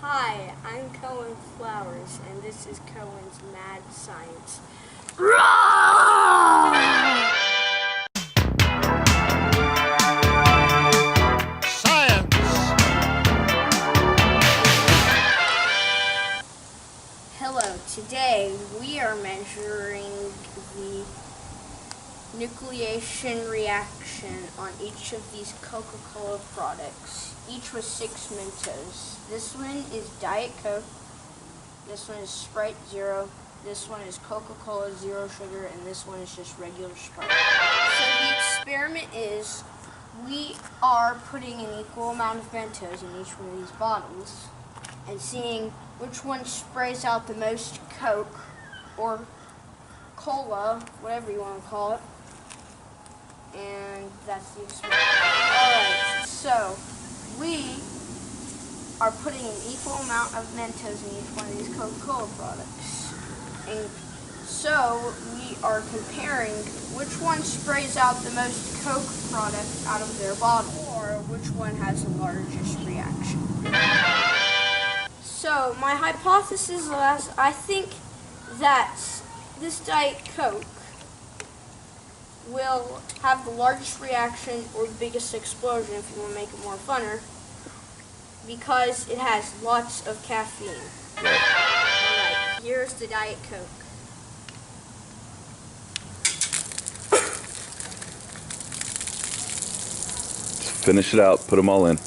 Hi, I'm Cohen Flowers, and this is Cohen's Mad Science. Science! Hello, today we are measuring the nucleation reaction on each of these Coca-Cola products. Each was 6 Mentos. This one is Diet Coke, this one is Sprite Zero, this one is Coca-Cola Zero Sugar, and this one is just regular Sprite. So the experiment is we are putting an equal amount of Mentos in each one of these bottles and seeing which one sprays out the most Coke or cola, whatever you want to call it. And that's the experiment. Alright, so we are putting an equal amount of Mentos in each one of these Coca-Cola products. And so we are comparing which one sprays out the most Coke product out of their bottle, or which one has the largest reaction. So my hypothesis was, I think that this Diet Coke will have the largest reaction or the biggest explosion, if you want to make it more funner, because it has lots of caffeine. Alright, here's the Diet Coke. Finish it out, put them all in.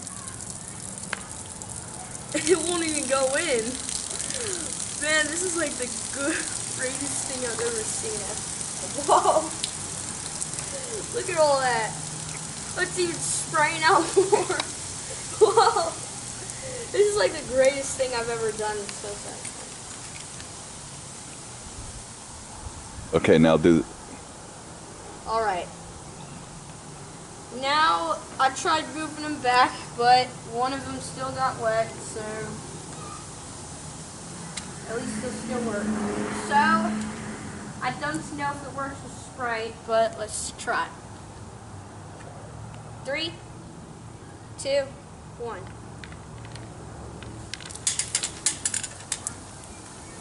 It won't even go in. Man, this is like the greatest thing I've ever seen. Whoa. Look at all that. It's even spraying out more. Whoa. This is like the greatest thing I've ever done so far. Okay, now do. Alright. Now, I tried moving them back, but one of them still got wet, so at least it'll still work. So, I don't know if it works with Sprite, but let's try. 3, 2, 1.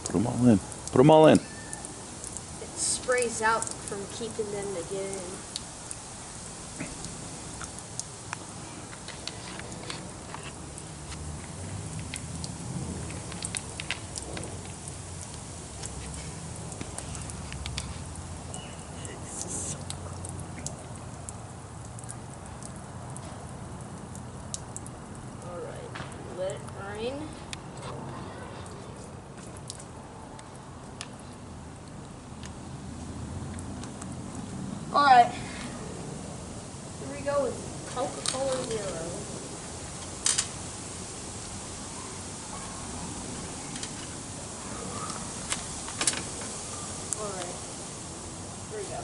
Put them all in. Put them all in. It sprays out from keeping them to get in. Let it rain. Alright. Here we go with Coca-Cola Zero. Alright. Here we go.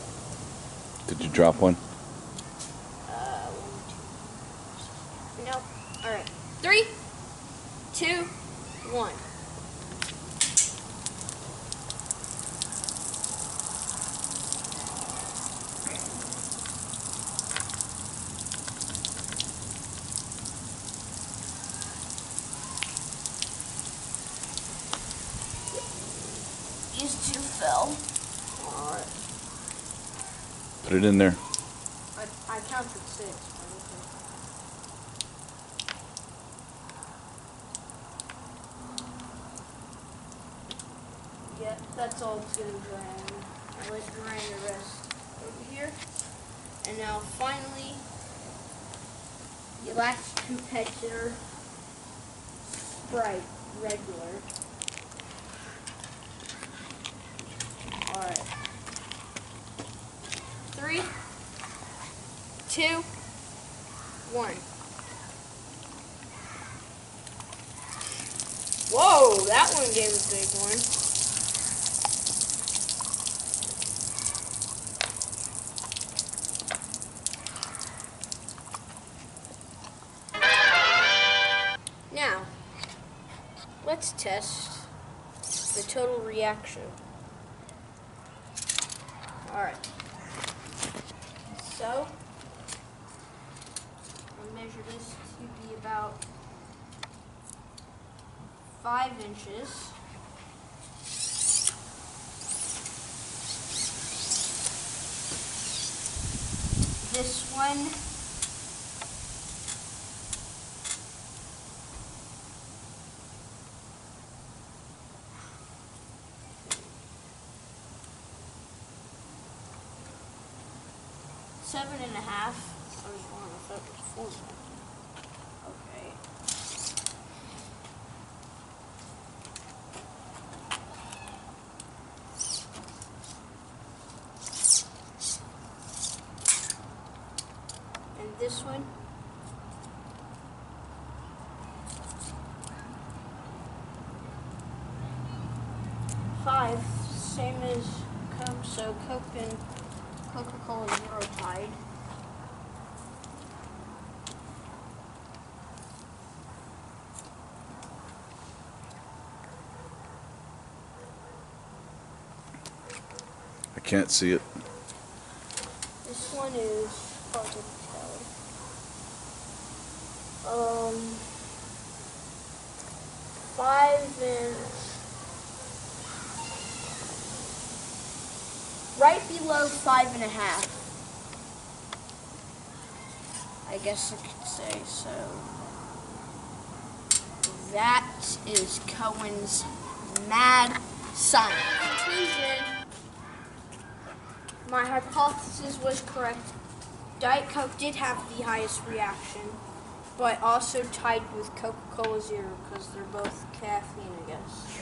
Did you drop one? 1, 2. No. Alright. 3, 2, 1. These 2 fell. Alright. Put it in there. I counted 6. Yep, that's all it's going to drain. I let it drain the rest over here. And now finally, the last competitor, Sprite, regular. Alright. 3, 2, 1. Whoa, that one gave a big one. Now, let's test the total reaction. Alright. So, I'll measure this to be about 5 inches. This one, seven and a half. I was wrong. I thought it was 4. Okay. And this one, five, same as Coke. So Coke and Coca-Cola Zero tied. I can't see it. This one is hard to tell. 5 and right below 5.5. I guess I could say so. That is Cohen's mad science. Conclusion. My hypothesis was correct. Diet Coke did have the highest reaction, but also tied with Coca-Cola Zero because they're both caffeine, I guess.